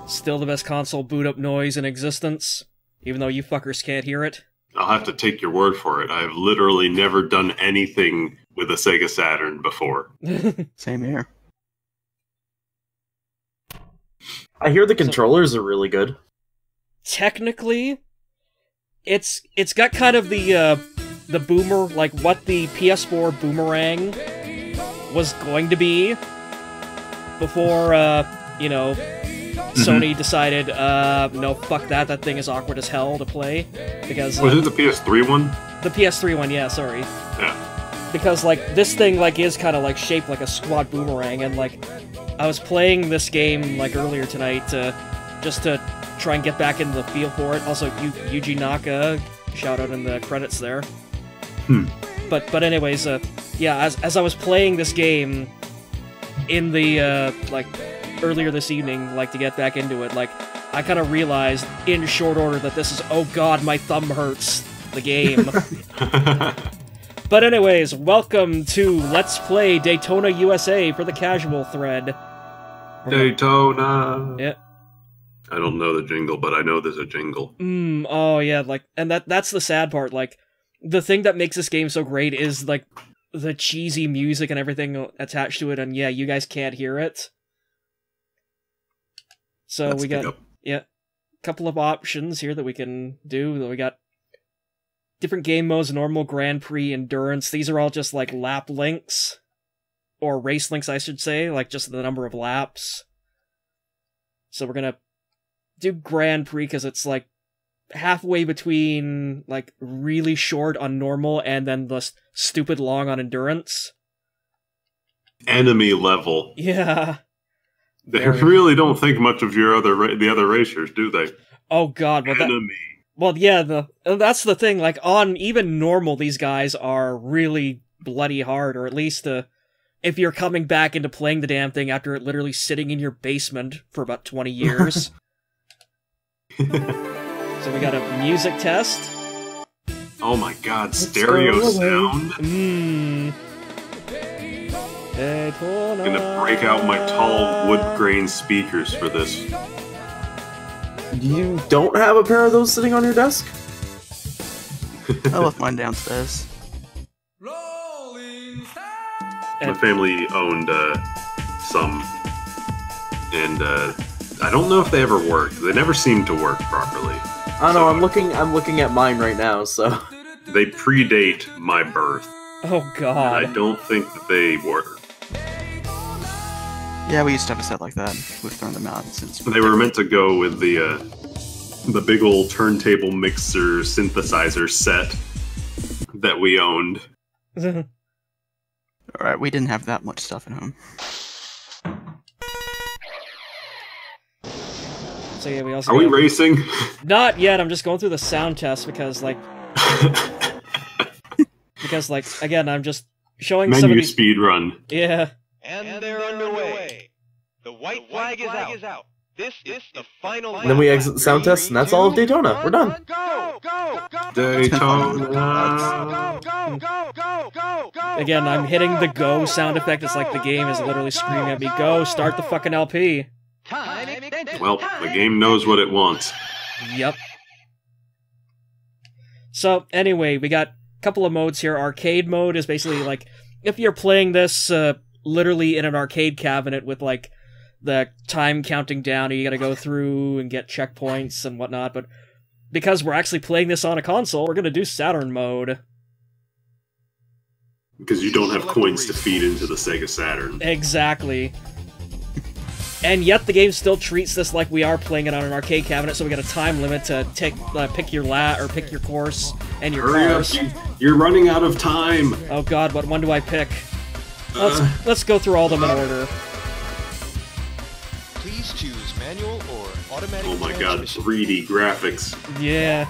Still the best console boot-up noise in existence, even though you fuckers can't hear it. I'll have to take your word for it. I've literally never done anything with a Sega Saturn before. Same here. I hear the controllers are really good. Technically, it's got kind of the boomer, like what the PS4 Boomerang was going to be before, you know, Sony decided, no, fuck that, that thing is awkward as hell to play, because... Was it the PS3 one? The PS3 one, yeah, sorry. Yeah. Because, like, this thing, like, is kind of, like, shaped like a squat boomerang, and, like, I was playing this game, like, earlier tonight, just to try and get back into the feel for it. Also, Yuji Naka, shout out in the credits there. But anyways, yeah, as I was playing this game in the, like, earlier this evening, like, to get back into it, like, I kind of realized in short order that this is, oh god, my thumb hurts, the game. But anyways, welcome to Let's Play Daytona USA for the casual thread. Daytona! Yeah. I don't know the jingle, but I know there's a jingle. Oh yeah, like, and that's the sad part, like, the thing that makes this game so great is, like, the cheesy music and everything attached to it, and yeah, you guys can't hear it. So we got, yeah, a couple of options here that we can do. We got different game modes, normal, Grand Prix, Endurance. These are all just, like, lap links. Or race links, I should say, like, just the number of laps. So we're gonna do Grand Prix, because it's, like, halfway between, like, really short on normal and then the stupid long on Endurance. Enemy level. Yeah. They really don't think much of your the other racers, do they? Oh god, well Enemy. Well, yeah, that's the thing, like, on even normal, these guys are really bloody hard, or at least, if you're coming back into playing the damn thing after it literally sitting in your basement for about 20 years. So we got a music test. Oh my god, stereo sound? Daytona. I'm gonna break out my tall wood grain speakers for this. You don't have a pair of those sitting on your desk? I left mine downstairs. My family owned some, and I don't know if they ever worked. They never seemed to work properly. I know. I'm looking at mine right now. So they predate my birth. Oh god! And I don't think that they were. Yeah, we used to have a set like that. We've thrown them out since. They were meant to go with the big old turntable mixer synthesizer set that we owned. Alright, we didn't have that much stuff at home. So yeah, we also Are we racing? Not yet, I'm just going through the sound test because, like... because, like, again, I'm just showing some of these... speed run. Yeah. And they're underway. The white flag is out. This is the final lap. And then we exit the sound test, and that's all of Daytona. We're done. Go, go, go, Daytona. go. Again, I'm hitting the go sound effect. It's like the game is literally screaming at me, go, start the fucking LP. Well, the game knows what it wants. Yep. So, anyway, we got a couple of modes here. Arcade mode is basically like, if you're playing this literally in an arcade cabinet with, like, the time counting down, and you gotta go through and get checkpoints and whatnot, but because we're actually playing this on a console, we're gonna do Saturn mode. Because you don't have coins to feed into the Sega Saturn. Exactly. And yet the game still treats this like we are playing it on an arcade cabinet, so we got a time limit to pick your pick your course and your cars. Hurry up, you're running out of time! Oh god, what one do I pick? Let's go through all of them in order. Please choose manual or automatic. Oh my god, 3D graphics. Yeah.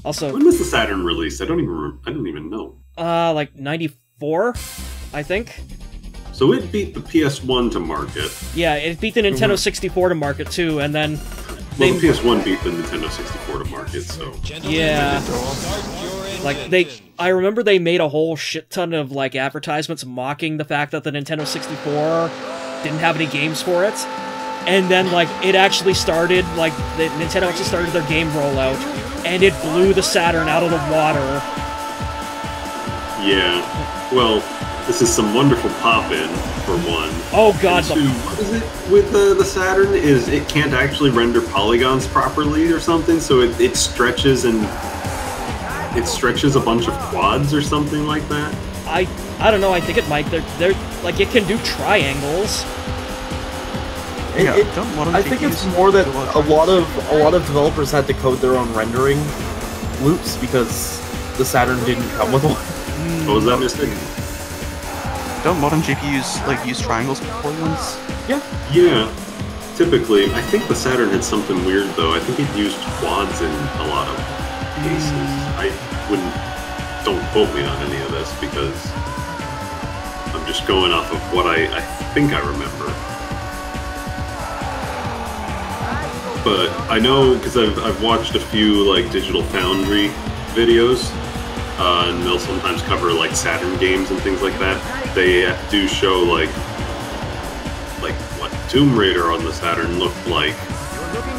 Also, when was the Saturn released? I don't even know. Like 94, I think. So it beat the PS1 to market. Yeah, it beat the Nintendo 64 to market too, and then well, the PS1 beat the Nintendo 64 to market, so yeah. Like I remember they made a whole shit ton of like advertisements mocking the fact that the Nintendo 64 didn't have any games for it. and then like it actually started, like Nintendo actually started their game rollout, and it blew the Saturn out of the water. Yeah. Well, this is some wonderful pop-in for one. Oh god. And two, what is it with the Saturn? Is it can't actually render polygons properly or something, so it stretches and it stretches a bunch of quads or something like that. I don't know. I think it might. They're like it can do triangles. I think it's more that a lot of developers had to code their own rendering loops because the Saturn didn't come with one. What was that, Mystic? Don't modern GPUs like use triangles for polygons? Yeah. Typically, I think the Saturn had something weird though. I think it used quads in a lot of cases. Don't quote me on any of this because I'm just going off of what I think I remember. But I know because I've watched a few like Digital Foundry videos, and they'll sometimes cover like Saturn games and things like that. They do show like what Tomb Raider on the Saturn looked like,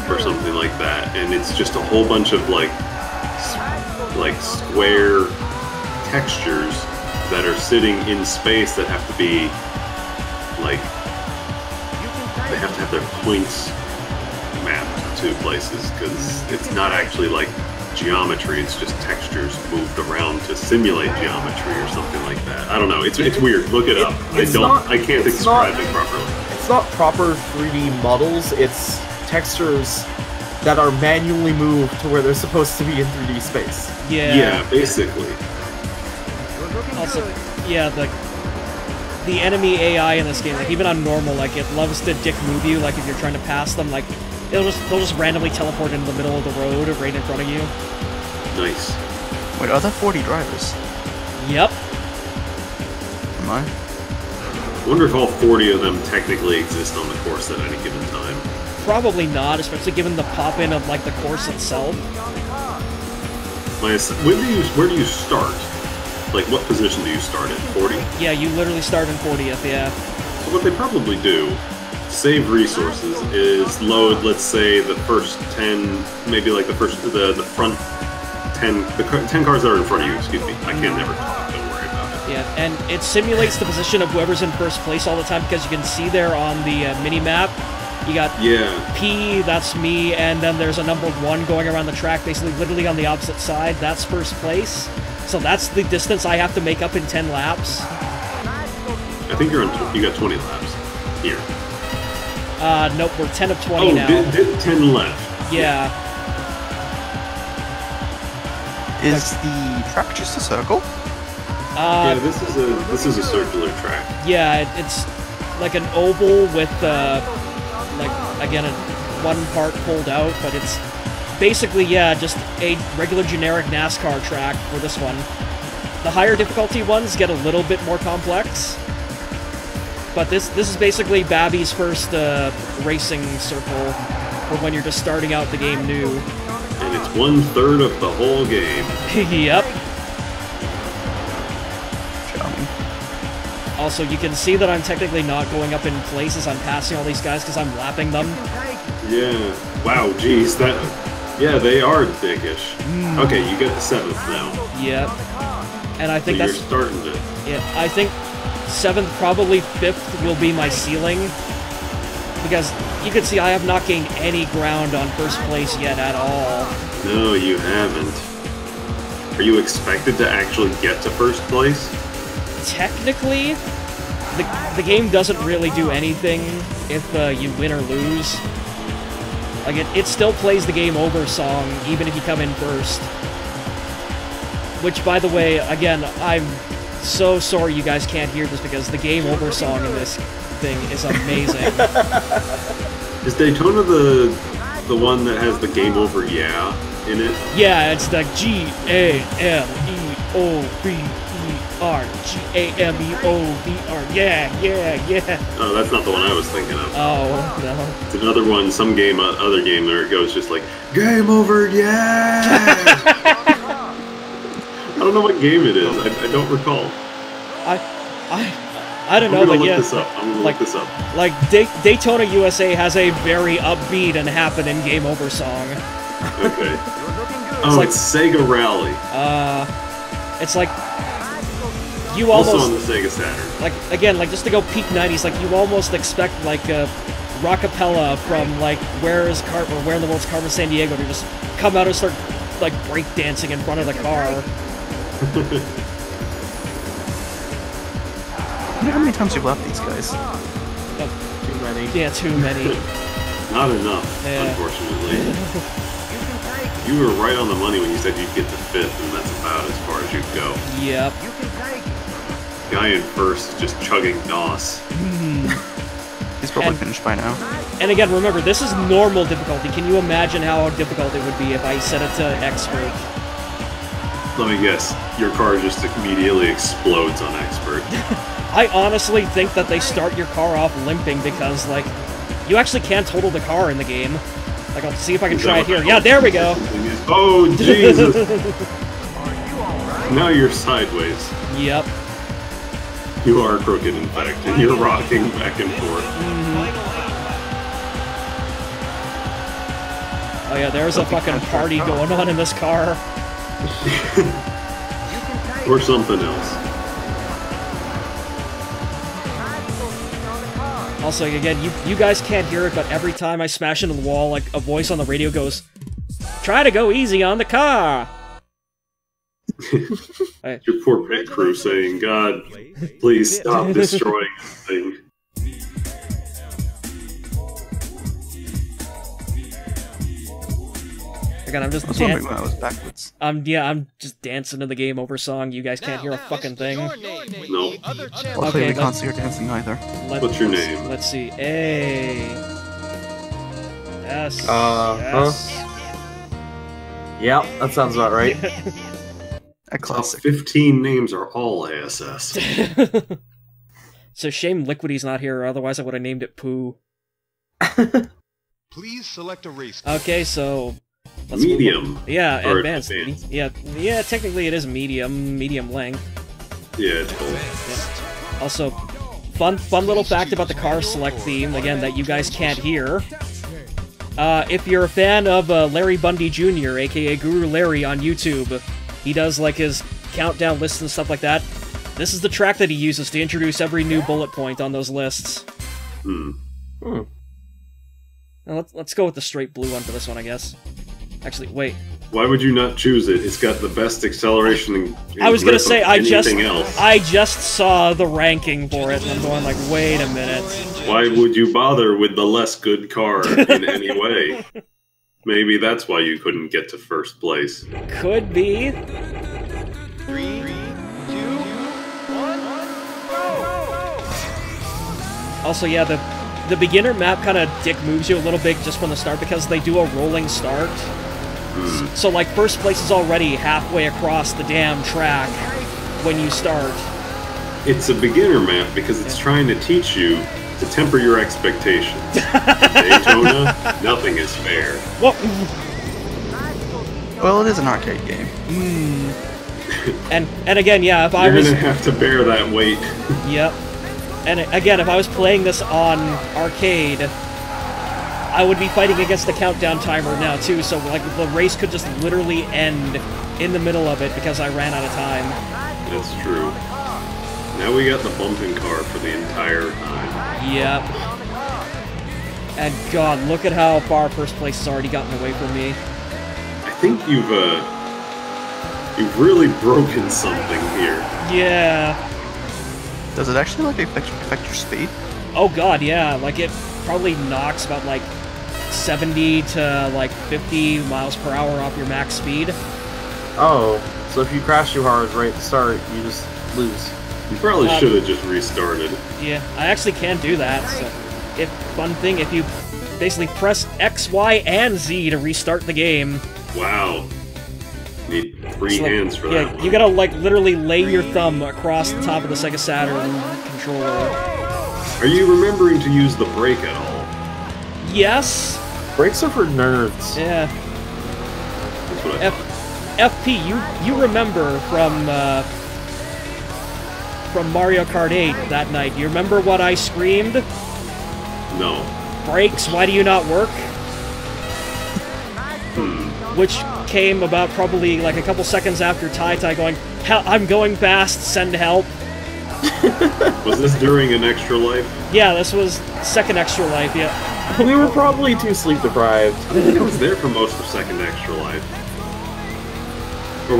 or something like that, and it's just a whole bunch of like square textures that are sitting in space that have to be like they have to have their points mapped to places because it's not actually like geometry, it's just textures moved around to simulate geometry or something like that. I don't know, it's weird. Look it up. I can't describe it properly. It's not proper 3D models, it's textures that are manually moved to where they're supposed to be in 3D space. Yeah, basically. Also, yeah, the enemy AI in this game, like even on normal, like it loves to dick move you. Like if you're trying to pass them, like they'll just randomly teleport into the middle of the road right in front of you. Nice. Wait, are there 40 drivers? Yep. Am I? I wonder if all 40 of them technically exist on the course at any given time. Probably not, especially given the pop-in of like the course itself. Where do you start? Like, what position do you start at? 40? Yeah, you literally start in 40th, yeah. So what they probably do, to save resources, is load, let's say, the first 10, maybe like the front 10, the 10 cars that are in front of you, excuse me. I can't never talk, don't worry about it. Yeah, and it simulates the position of whoever's in first place all the time, because you can see there on the mini-map, you got P, that's me, and then there's a number 1 going around the track, basically literally on the opposite side, that's first place. So that's the distance I have to make up in 10 laps. I think you got 20 laps here. Nope, we're 10 of 20 now. 10 left. Yeah. Is the track just a circle? Yeah, this is a circular track. Yeah, it's like an oval with like again one part pulled out, but it's basically, yeah, just a regular generic NASCAR track for this one. The higher difficulty ones get a little bit more complex, but this is basically Babby's first racing circle for when you're just starting out the game new. And it's 1/3 of the whole game. Yep. Charming. Also, you can see that I'm technically not going up in place as I'm passing all these guys because I'm lapping them. Yeah. Wow, geez, that... Yeah, they are dickish. Okay, you get the 7th now. Yep. And I think so that's... you're starting to... Yeah, I think 7th, probably 5th will be my ceiling. Because you can see I have not gained any ground on first place yet at all. No, you haven't. Are you expected to actually get to first place? Technically, the game doesn't really do anything if you win or lose. Like, it still plays the game over song, even if you come in first. Which, by the way, again, I'm so sorry you guys can't hear this because the game over song in this thing is amazing. Is Daytona the one that has the game over yeah in it? Yeah, it's the G-A-M-E-O-V-E-R. G-A-M-E-O-V-R. Yeah. Oh, that's not the one I was thinking of. Oh, no. It's another one, some game, other game, where it goes just like, game over, yeah! I don't know what game it is. I don't recall. I don't know, I'm gonna but look yeah, this up. I'm gonna like- look this up. like Daytona USA has a very upbeat and happening game over song. Okay. Oh, like- it's Sega Rally. It's like you Also almost on the Sega Saturn. like again, like just to go peak '90s, like you almost expect like a rockapella from like Where in the World's Carmen Sandiego to just come out and start like break dancing in front of the car. I wonder how many times you've left these guys. Too many. Yeah, too many. Not enough, Yeah. unfortunately. You were right on the money when you said you'd get to 5th, and that's about as far as you'd go. Yep. Guy in first just chugging DOS. He's probably And- finished by now. And again, remember, this is normal difficulty. Can you imagine how difficult it would be if I set it to expert? Let me guess, your car just immediately explodes on expert. I honestly think that they start your car off limping because, like, you actually can't total the car in the game. Like, I'll see if I can Is that try it what here. the Yeah, there we go! thing is? Oh, Jesus! Now you're sideways. Yep. You are crooked, in fact, and you're rocking back and forth. Oh yeah, there's a fucking party going on in this car. Or something else. Also, again, you guys can't hear it, but every time I smash into the wall, like, a voice on the radio goes, "Try to go easy on the car!" Your poor pit crew saying, God, please stop destroying this thing. Again, I'm just I was wondering when I was backwards. I'm just dancing to the game over song. You guys can't hear a fucking thing. No. Luckily, Okay, we can't see her dancing either. What's your name? Let's see. A. S. Huh? Yep, that sounds about right. A Top classic. 15 names are all ASS. It's a shame Liquidy's not here, otherwise I would have named it Pooh. Please select a race. Okay, so let's move Medium. on. Yeah, Or advanced. advanced. Yeah, technically it is medium length. Yeah, it's cool. Yeah. Also, fun little fact about the car select theme, again, that you guys can't hear. If you're a fan of Larry Bundy Jr., aka Guru Larry on YouTube, he does like his countdown lists and stuff like that. This is the track that he uses to introduce every new bullet point on those lists. Now let's go with the straight blue one for this one, I guess. Actually, wait. Why would you not choose it? It's got the best acceleration and I was gonna grip say of anything else. I just saw the ranking for it, and I'm going like, wait a minute. Why would you bother with the less good car in any way? Maybe that's why you couldn't get to first place. Could be. 3, 2, 1, go! Also, yeah, the beginner map kind of dick moves you a little bit just from the start because they do a rolling start. So, like, first place is already halfway across the damn track when you start. It's a beginner map because it's trying to teach you to temper your expectations. Daytona, nothing is fair. Well, Well, it is an arcade game. and again, yeah, if I You're was... gonna have to bear that weight. Yep. And again, if I was playing this on arcade, I would be fighting against the countdown timer now, too, so, like, the race could just literally end in the middle of it because I ran out of time. That's true. Now we got the bumping car for the entire time. Yep. And god, look at how far first place has already gotten away from me. I think you've really broken something here. Yeah. Does it actually like affect your speed? Oh god, yeah. Like, it probably knocks about, like, 70 to, like, 50 miles per hour off your max speed. Oh, so if you crash too hard right at the start, you just lose. You probably should have just restarted. Yeah, I actually can do that, so... Fun thing, if you basically press X, Y, and Z to restart the game... Wow. Need 3 So, like, hands for yeah, that one. you gotta, like, literally lay your thumb across the top of the Sega Saturn controller. Are you remembering to use the brake at all? Yes? Brakes are for nerds. Yeah. That's what I thought. FP, you remember from, from Mario Kart 8 that night. You remember what I screamed? No. Brakes, why do you not work? Which came about probably like a couple seconds after Tai going, I'm going fast, send help. Was this during an Extra Life? Yeah, this was second Extra Life, yeah. We were probably too sleep deprived. I think I was there for most of second Extra Life. Or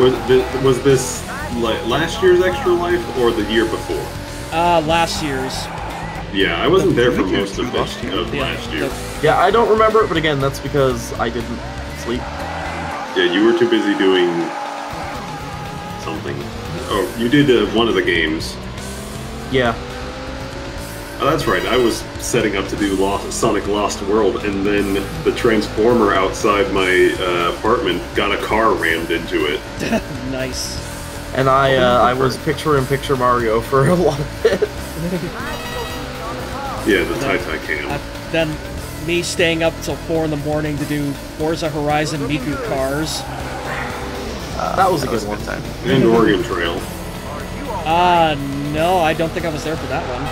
was this like last year's Extra Life or the year before? Last year's. Yeah, I wasn't there for most of last year. last year. Yeah, I don't remember it, but again, that's because I didn't sleep. Yeah, you were too busy doing something. Oh, you did one of the games. Yeah. Oh, that's right. I was setting up to do Sonic Lost World, and then the transformer outside my apartment got a car rammed into it. Nice. And I was picture-in-picture Mario for a lot of it. Yeah, the Tai Cam. Then me staying up till 4 in the morning to do Forza Horizon Miku cars. That was a good one. Time. And Oregon Trail. No, I don't think I was there for that one.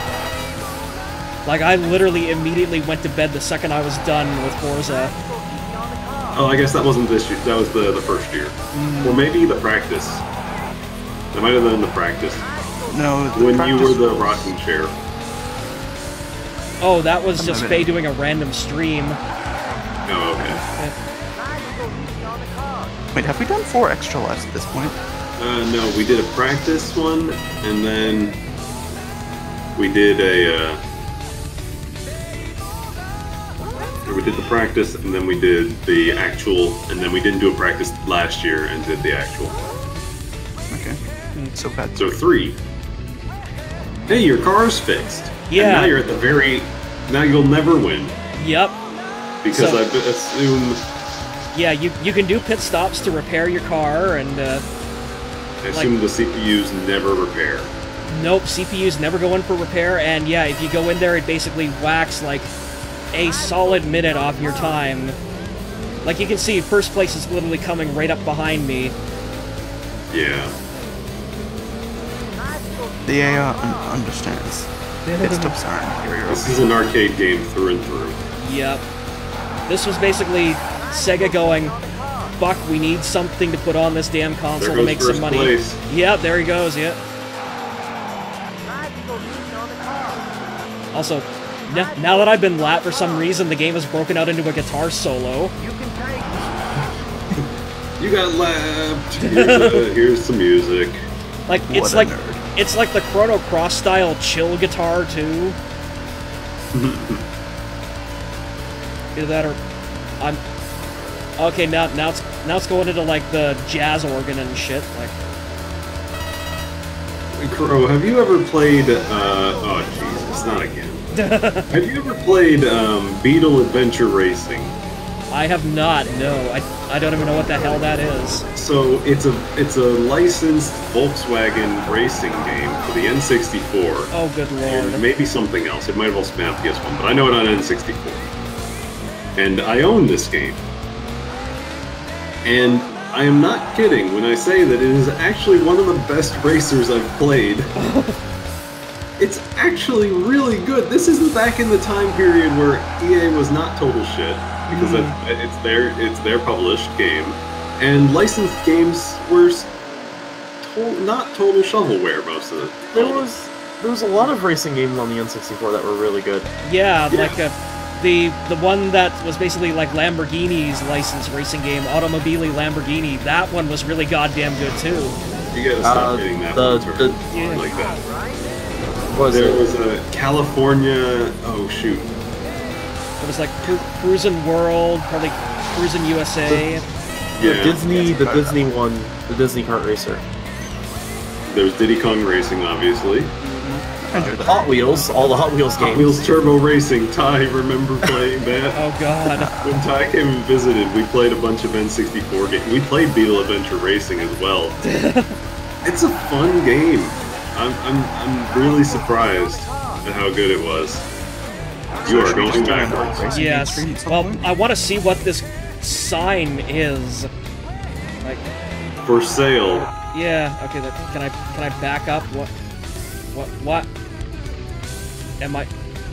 Like, I literally immediately went to bed the second I was done with Forza. Oh, I guess that wasn't this year. That was the first year. Or maybe the practice. That might have been the practice. No, When you were the rocking chair. Oh, that was just Faye doing a random stream. Oh, okay. Wait, have we done 4 extra lives at this point? No, we did a practice one, and then we did we did the practice, and then we did the actual, and then we didn't do a practice last year and did the actual. Okay. So bad. So 3. Hey, your car's fixed. Yeah. And now you're at the very. Now you'll never win Yep. because So- I assume. Yeah, you can do pit stops to repair your car, and I assume the CPUs never repair. nope, CPUs never go in for repair, and yeah, if you go in there, it basically whacks like a solid minute off your time. Like you can see, first place is literally coming right up behind me. Yeah. The AI understands. Pit stops aren't hero. This is an arcade game through and through. Yep. This was basically Sega going, fuck, we need something to put on this damn console There to goes make some first money. place. Yep, there he goes, yep. Also, now that I've been lapped, for some reason, the game has broken out into a guitar solo. You got lapped. Here's some music. Like, What a nerd. it's like the Chrono Cross style chill guitar, too. Either that or... I'm... Okay, now it's going into, like, the jazz organ and shit, like... Crow, have you ever played, oh Jesus, not again. Have you ever played, Beetle Adventure Racing? I have not, no. I don't even know what the hell that is. So, it's a licensed Volkswagen racing game for the N64. Oh, good And lord. maybe something else. It might have also been on PS1, but I know it on N64. And I own this game. And I am not kidding when I say that it is actually one of the best racers I've played. It's actually really good. This isn't back in the time period where EA was not total shit, because it's their published game, and licensed games were not total shovelware most of the time. There was a lot of racing games on the N64 that were really good. Yeah, like the one that was basically like Lamborghini's licensed racing game, Automobili Lamborghini. That one was really goddamn good too. You gotta stop hitting that one yeah. like that. Was There it? was a California. Oh shoot! It was like Cruisin' World, probably Cruisin' USA. Yeah, The Disney one, the Disney Kart Racer. There's Diddy Kong Racing, obviously. Hot Wheels, all the Hot Wheels Hot games. Wheels Turbo Racing. Ty, remember playing that? Oh god. When Ty came and visited, we played a bunch of N64 games. We played Beetle Adventure Racing as well. It's a fun game. I'm really surprised at how good it was. You are going backwards. Yes. Well, I want to see what this sign is. Like, For sale. yeah. Okay. Can I back up? What? What? Am I...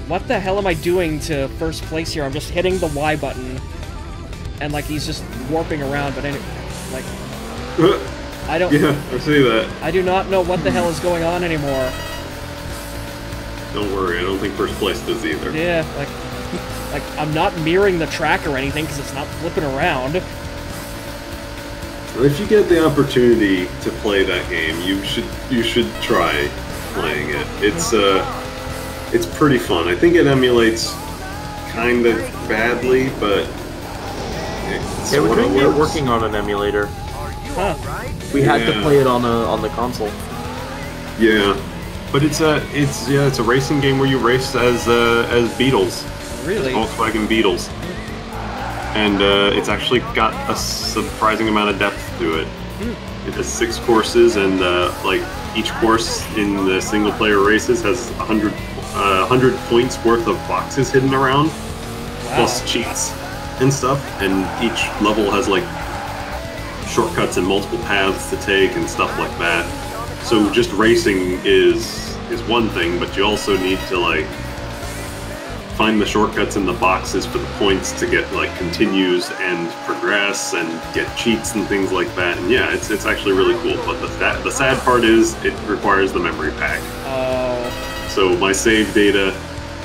What the hell am I doing to first place here? I'm just hitting the Y button. And, like, he's just warping around, but anyway, like... I don't... Yeah, I see that. I do not know what the hell is going on anymore. Don't worry, I don't think first place does either. Yeah, like I'm not mirroring the track or anything because it's not flipping around. Well, if you get the opportunity to play that game, you should try playing it. It's pretty fun. I think it emulates kind of badly, but it's Yeah, we what couldn't it get works. working on an emulator. Huh. We had to Yeah. play it on the console. Yeah, but it's a racing game where you race as Beetles. Really? Volkswagen Beetles. And it's actually got a surprising amount of depth to it. It has 6 courses, and like each course in the single player races has 100 points worth of boxes hidden around, plus cheats and stuff. And each level has like shortcuts and multiple paths to take and stuff like that. So just racing is one thing, but you also need to like find the shortcuts in the boxes for the points to get like continues and progress and get cheats and things like that. And yeah, it's actually really cool. But the sad part is it requires the memory pack. Oh. So my save data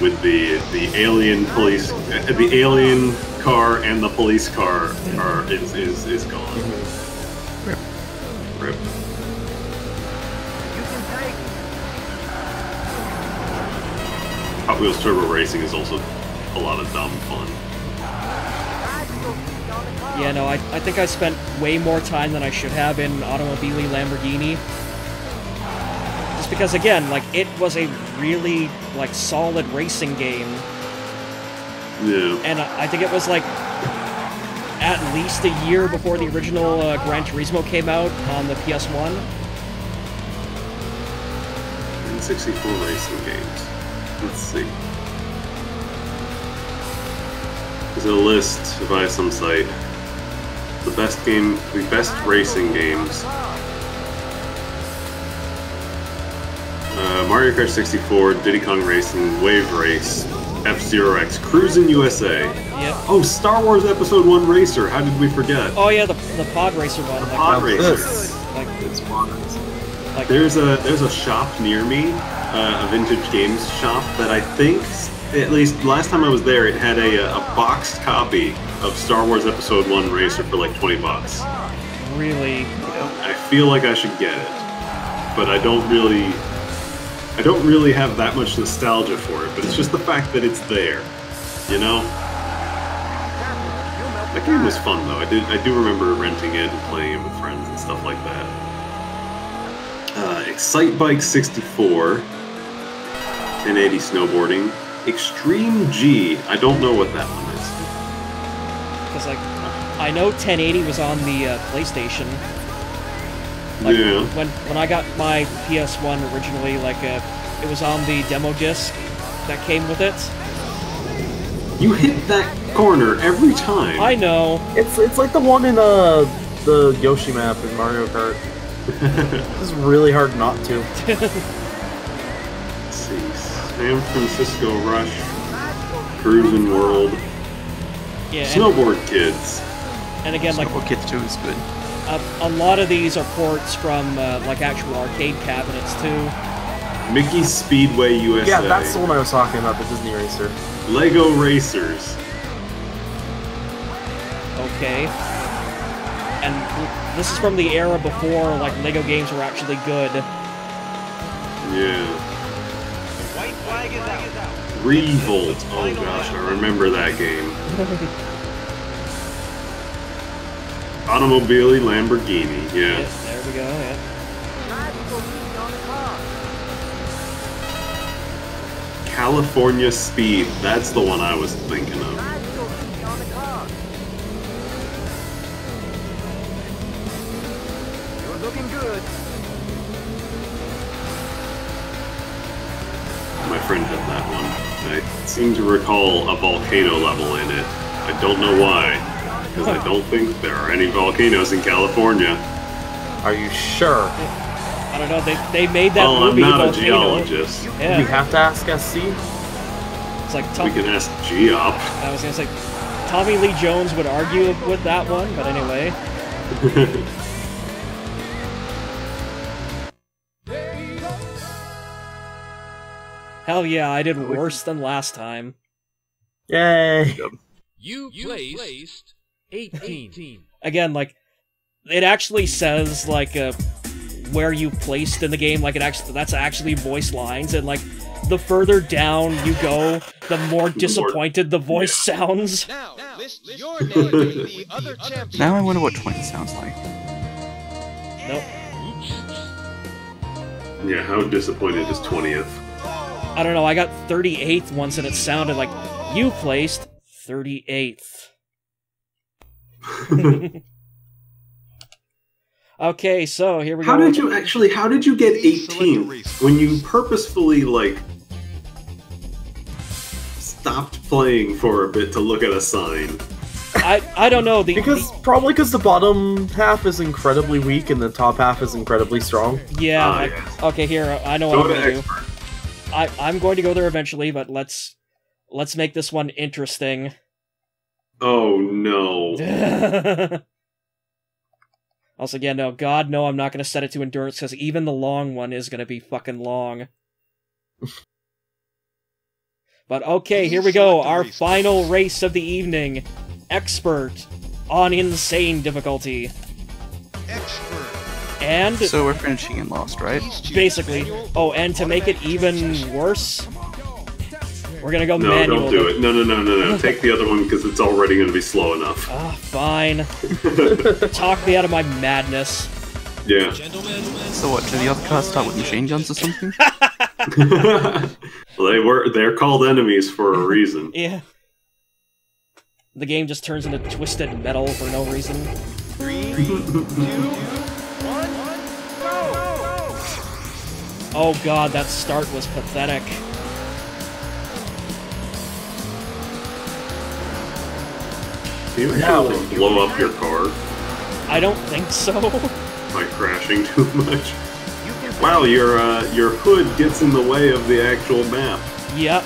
with the alien police, the alien car and the police car is gone. Rip. Rip. Hot Wheels Turbo Racing is also a lot of dumb fun. Yeah, no, I think I spent way more time than I should have in Automobili Lamborghini. Just because, again, like, it was a really, like, solid racing game. Yeah. And I think it was, like, at least a year before the original Gran Turismo came out on the PS1. N64 racing games. Let's see. There's a list via some site. The best racing games. Mario Kart 64, Diddy Kong Racing, Wave Race, F-Zero X, Cruisin' USA. Yep. Oh, Star Wars Episode 1 Racer, how did we forget? Oh yeah, the Pod Racer one. The Like, Pod Racer. like, It's fun. like, There's a shop near me, a vintage games shop that I think, at least last time I was there, it had a boxed copy of Star Wars Episode 1 Racer for like 20 bucks. really. I feel like I should get it, but I don't really have that much nostalgia for it, but it's just the fact that it's there, you know? That game was fun though. I do remember renting it and playing it with friends and stuff like that. Excite Bike 64, 1080 snowboarding, Extreme G. I don't know what that one is. Because, like, I know 1080 was on the PlayStation. Like, Yeah. when I got my PS1 originally, like, it was on the demo disc that came with it. You hit that corner every time. I know. It's like the one in the Yoshi map in Mario Kart. It's really hard not to. Let's see. San Francisco Rush, Cruisin' World, Yeah, Snowboard Kids. and again, like, Snowboard Kids 2 is good. a lot of these are ports from, like, actual arcade cabinets, too. Mickey Speedway USA. Yeah, that's the one I was talking about, the Disney Racer. Lego Racers. Okay. And this is from the era before, like, Lego games were actually good. Yeah. White flag is out. Revolt. Oh gosh, I remember that game. Automobili Lamborghini. Yeah. Yeah, there we go, yeah. California Speed. That's the one I was thinking of. You're looking good. My friend had that one. I seem to recall a volcano level in it. I don't know why, because I don't think there are any volcanoes in California. Are you sure? I don't know. They made that Well, movie I'm not a about Daytona. geologist. Yeah. We have to ask SC. It's like We can ask Geop. I was gonna say Tommy Lee Jones would argue with that one, but anyway. Hell yeah, I did worse than last time. Yay! You placed 18. Again, like, it actually says, like, where you placed in the game, like, that's actually voice lines, and, like, the further down you go, the more disappointed the voice sounds. Now, list your name to the other champion. Now I wonder what 20 sounds like. Nope. Yeah, how disappointed is 20th? I don't know, I got 38th once, and it sounded like, you placed 38th. Okay, so here we go. How did you get 18th when you purposefully, like, stopped playing for a bit to look at a sign? I don't know. Probably because the bottom half is incredibly weak and the top half is incredibly strong. Yeah. Yes. Okay, here, I know what Go I'm to going to do. expert. I'm going to go there eventually, but let's make this one interesting. Oh no. Also, again, no, God, no, I'm not going to set it to endurance, because even the long one is going to be fucking long. But okay, here we go, our final race of the evening. Expert on insane difficulty. Expert. And, So we're finishing in Lost, right? basically, oh, and to make it even worse, we're going to go No, manual. don't do it. No. Take the other one because it's already going to be slow enough. Ah, fine. Talk me out of my madness. Yeah. So what, do the other cars start with machine guns or something? Well, they're called enemies for a reason. Yeah. The game just turns into twisted metal for no reason. 3, 2, 1, go! Oh god, that start was pathetic. Do you actually blow up your car I don't think so. by crashing too much? Wow, your hood gets in the way of the actual map. Yep.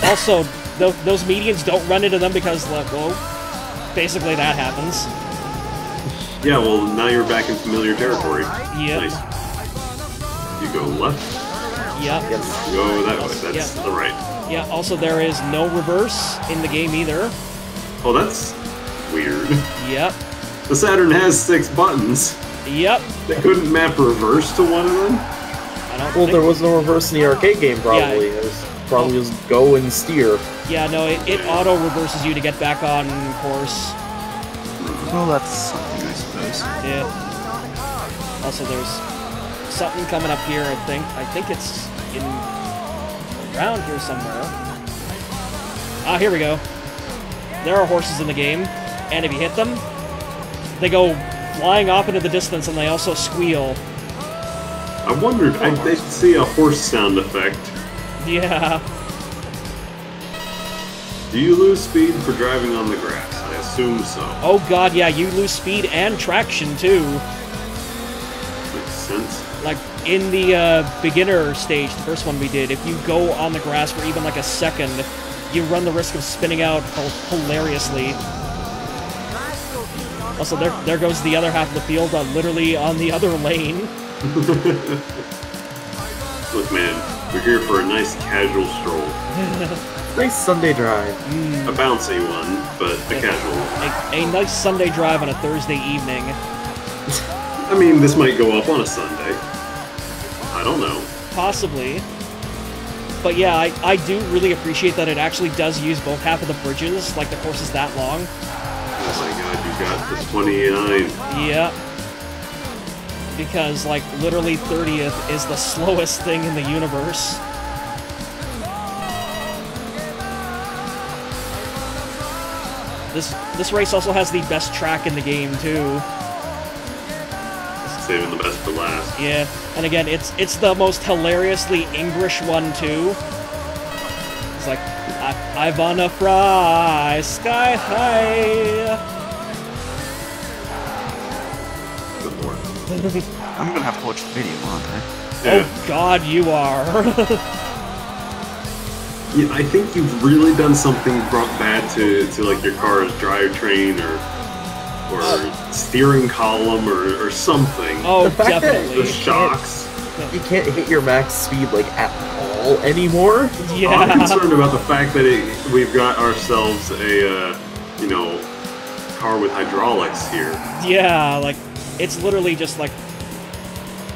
Also, those medians don't run into them because, well, basically that happens. Yeah, well, now you're back in familiar territory. Yep. Nice. You go left, Yep. you go that way. That's Yeah. the right. Yeah, also there is no reverse in the game either. Oh, that's weird. Yep. The Saturn has 6 buttons. Yep. They couldn't map reverse to one of them? I don't Well, think... there was no reverse in the arcade game, probably. It was probably just go and steer. Yeah, no, it auto-reverses you to get back on course. Well, that's something, I suppose. Yeah. Also, there's something coming up here, I think. I think it's in... around here somewhere. Ah, here we go. There are horses in the game, and if you hit them, they go flying off into the distance, and they also squeal. I wondered, I did see a horse sound effect. Yeah. Do you lose speed for driving on the grass? I assume so. Oh god, yeah, you lose speed and traction, too. Makes sense. Like, in the beginner stage, the first one we did, if you go on the grass for even like a second, you run the risk of spinning out hilariously. Also, there goes the other half of the field, literally on the other lane. Look, man, we're here for a nice casual stroll. Nice Sunday drive. A bouncy one, but a casual. A nice Sunday drive on a Thursday evening. I mean, this might go up on a Sunday. I don't know. Possibly. But yeah, I do really appreciate that it actually does use both half of the bridges, like the course is that long. Oh my god, you got the 29. Yeah. Because, like, literally 30th is the slowest thing in the universe. This race also has the best track in the game, too. Saving the best for last. Yeah, and again, it's the most hilariously English one, too. It's like, I wanna fly sky high. Good lord. I'm gonna have to watch the video, aren't I? Yeah. Oh God, you are. Yeah, I think you've really done something bad to like your car's drivetrain or steering column or something. Oh, The fact that definitely. The shocks. You can't hit your max speed like at all anymore. I'm Yeah. concerned about the fact that we've got ourselves a car with hydraulics here. Yeah, like, it's literally just like...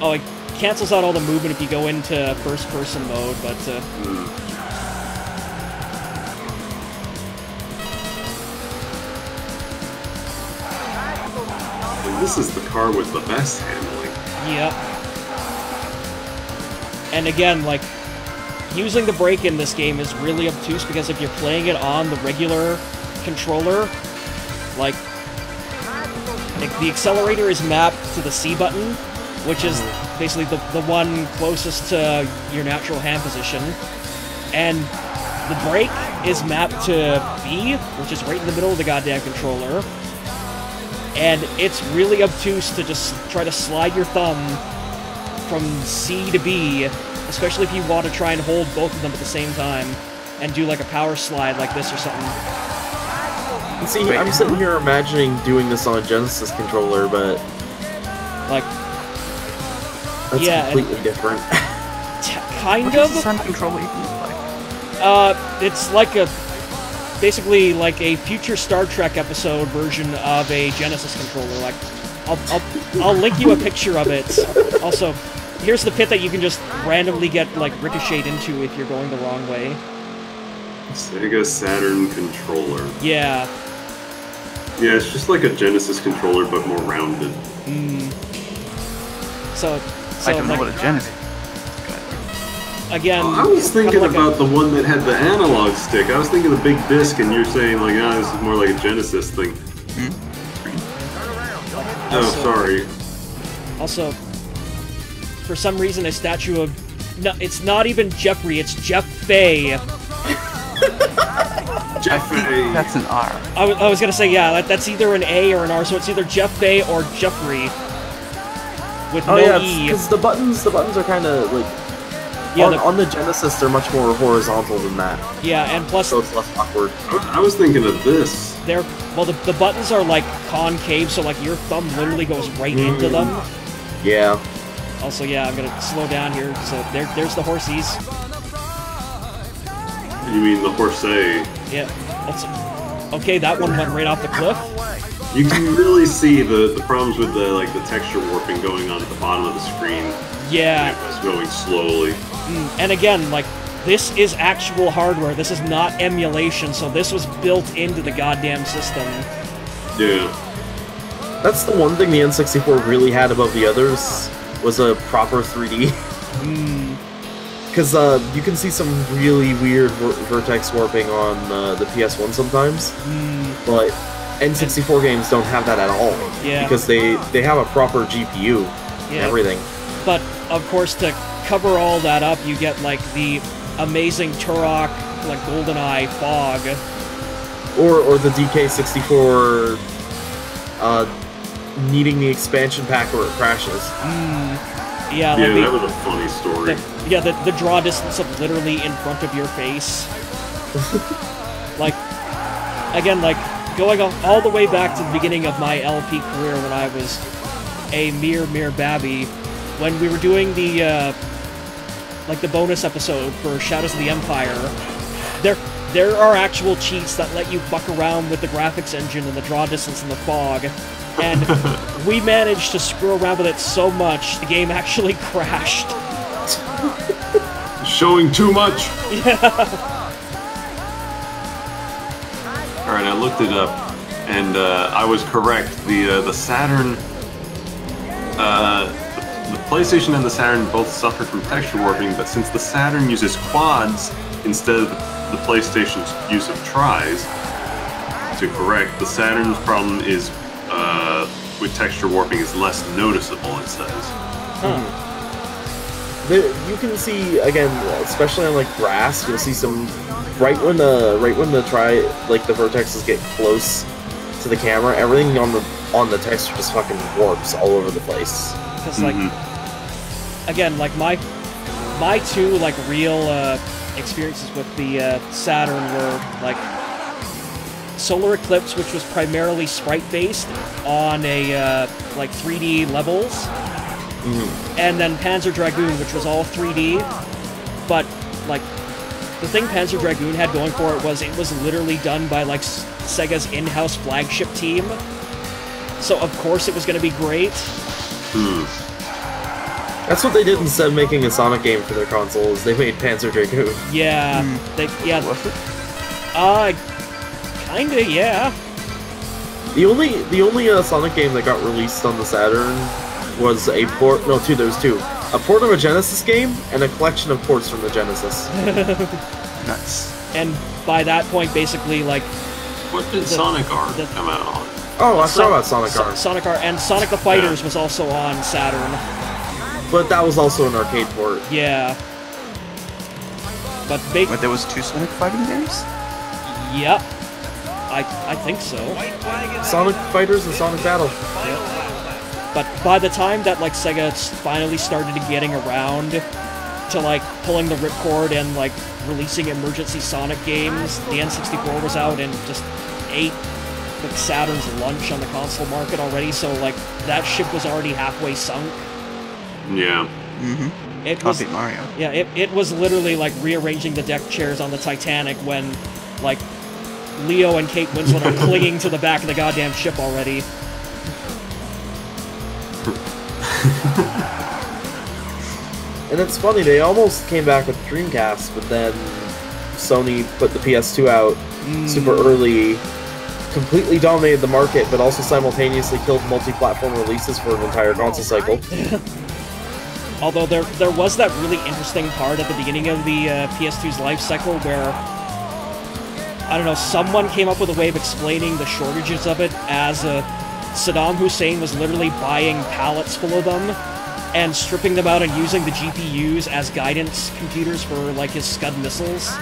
Oh, it cancels out all the movement if you go into first-person mode, but... And this is the car with the best handling. Yep. And again, like, using the brake in this game is really obtuse because if you're playing it on the regular controller, like, the accelerator is mapped to the C button, which is basically the one closest to your natural hand position, and the brake is mapped to B, which is right in the middle of the goddamn controller, and it's really obtuse to just try to slide your thumb from C to B, especially if you want to try and hold both of them at the same time, and do like a power slide like this or something. And see, I'm sitting here imagining doing this on a Genesis controller, but Like, that's yeah, completely different. Kind What does the of. Sun controller even look like? It's like a, basically like a future Star Trek episode version of a Genesis controller. Like, I'll link you a picture of it. Also, here's the pit that you can just randomly get like ricocheted into if you're going the wrong way. Sega Saturn controller. Yeah. Yeah, it's just like a Genesis controller, but more rounded. So I don't know like, what a Genesis. again, I was thinking kinda like about the one that had the analog stick. I was thinking the big disc, and you're saying like, ah, this is more like a Genesis thing. Oh, Also- sorry. Also, for some reason, a statue of... No, it's not even Jeffrey, it's Jeff Fay. I think that's an R. I was gonna say, yeah, that's either an A or an R, so it's either Jeff Fay or Jeffrey. With Oh no yeah, E. because the buttons are kind of like Yeah, on the Genesis they're much more horizontal than that, yeah, and plus, so it's less awkward. I was thinking of this. they're... Well, the buttons are, like, concave, so, like, your thumb literally goes right into them. Yeah. Also, yeah, I'm gonna slow down here, so there's the horsies. You mean the Horsey? Yeah. Okay, that one went right off the cliff. You can really see the problems with the texture warping going on at the bottom of the screen. Yeah. It was going slowly. And again, like, this is actual hardware. This is not emulation, so this was built into the goddamn system. Yeah. That's the one thing the N64 really had above the others, was a proper 3D. Because you can see some really weird vertex warping on the PS1 sometimes, but N64 games don't have that at all. Yeah. Because they have a proper GPU and Yeah. everything. But, of course, to cover all that up, you get, like, the amazing Turok, like, GoldenEye fog. Or the DK64 needing the expansion pack or it crashes. Yeah, Yeah, like that was a funny story. the draw distance of literally in front of your face. Like, again, like, going all the way back to the beginning of my LP career when I was a mere babby, when we were doing the, like, the bonus episode for Shadows of the Empire, there are actual cheats that let you fuck around with the graphics engine and the draw distance and the fog, and we managed to screw around with it so much, the game actually crashed. Showing too much! Yeah. Alright, I looked it up, and I was correct. The Saturn... the PlayStation and the Saturn both suffered from texture warping, but since the Saturn uses quads instead of the PlayStation's use of tries, to correct, the Saturn's problem is with texture warping is less noticeable, it says. You can see, again, especially on like grass, you'll see some right when the vertexes get close to the camera, everything on the texture just fucking warps all over the place. because like again, like my two like real experiences with the Saturn were like Solar Eclipse, which was primarily sprite-based on a like 3D levels, and then Panzer Dragoon, which was all 3D, but like the thing Panzer Dragoon had going for it was literally done by like Sega's in-house flagship team, so of course it was going to be great. That's what they did instead of making a Sonic game for their consoles. They made Panzer Dragoon. Yeah, Was it? Kinda, yeah. The only Sonic game that got released on the Saturn was a port. No, there was two. A port of a Genesis game and a collection of ports from the Genesis. Nuts. And by that point, basically, like... What did Sonic R come out on? Oh, I forgot about Sonic R. Sonic R, and Sonic the Fighters was also on Saturn. But that was also an arcade port. Yeah. But there was 2 Sonic fighting games? Yep. I think so. Sonic Fighters and Sonic Battle. But by the time that like Sega finally started getting around to like pulling the ripcord and like releasing emergency Sonic games, the N64 was out and just ate like Saturn's lunch on the console market already, so like that ship was already halfway sunk. Yeah. It was Mario. Yeah, it was literally like rearranging the deck chairs on the Titanic when like Leo and Kate Winslet are clinging to the back of the goddamn ship already. And it's funny, they almost came back with Dreamcast, but then Sony put the PS2 out super early, completely dominated the market, but also simultaneously killed multi-platform releases for an entire console cycle. Although there was that really interesting part at the beginning of the PS2's life cycle where, I don't know, someone came up with a way of explaining the shortages of it as Saddam Hussein was literally buying pallets full of them and stripping them out and using the GPUs as guidance computers for like his Scud missiles.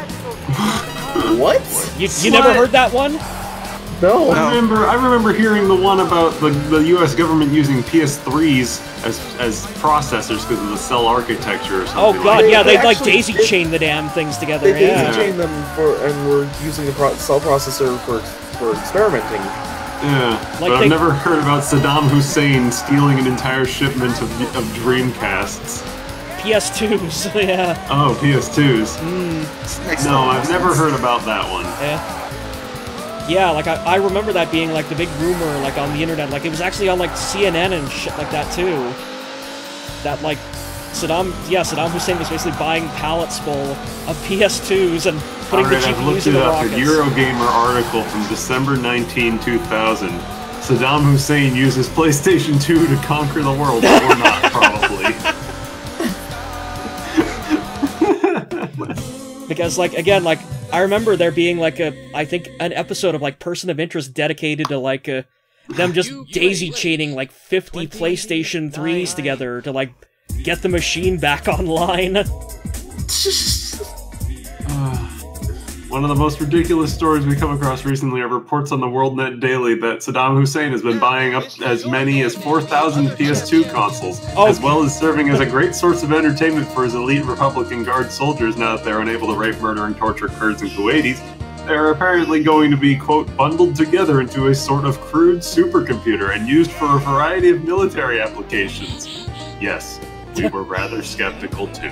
What? You never heard that one? No. I remember hearing the one about the U.S. government using PS3s as processors because of the cell architecture or something. Oh god, like yeah, They they like actually daisy-chain the damn things together, They yeah. daisy-chained them and were using the cell processor for experimenting. Yeah, Like but I've never heard about Saddam Hussein stealing an entire shipment of Dreamcasts. PS2s, yeah. Oh, PS2s. Nice No, I've never heard about that one. Yeah, like I remember that being like the big rumor like on the internet, like it was actually on like CNN and shit like that too. That like Saddam Hussein was basically buying pallets full of PS2s and putting the I've looked GPUs in it the up. rockets. A Eurogamer article from December 19, 2000. Saddam Hussein uses PlayStation 2 to conquer the world, or not, probably. Because like again, like I remember there being like I think an episode of like Person of Interest dedicated to like them just daisy-chaining like 50 PlayStation 3s together to like get the machine back online. One of the most ridiculous stories we come across recently are reports on the WorldNet Daily that Saddam Hussein has been buying up as many as 4,000 PS2 consoles, as well as serving as a great source of entertainment for his elite Republican Guard soldiers now that they're unable to rape, murder, and torture Kurds and Kuwaitis. They're apparently going to be, quote, bundled together into a sort of crude supercomputer and used for a variety of military applications. Yes, we were rather skeptical too.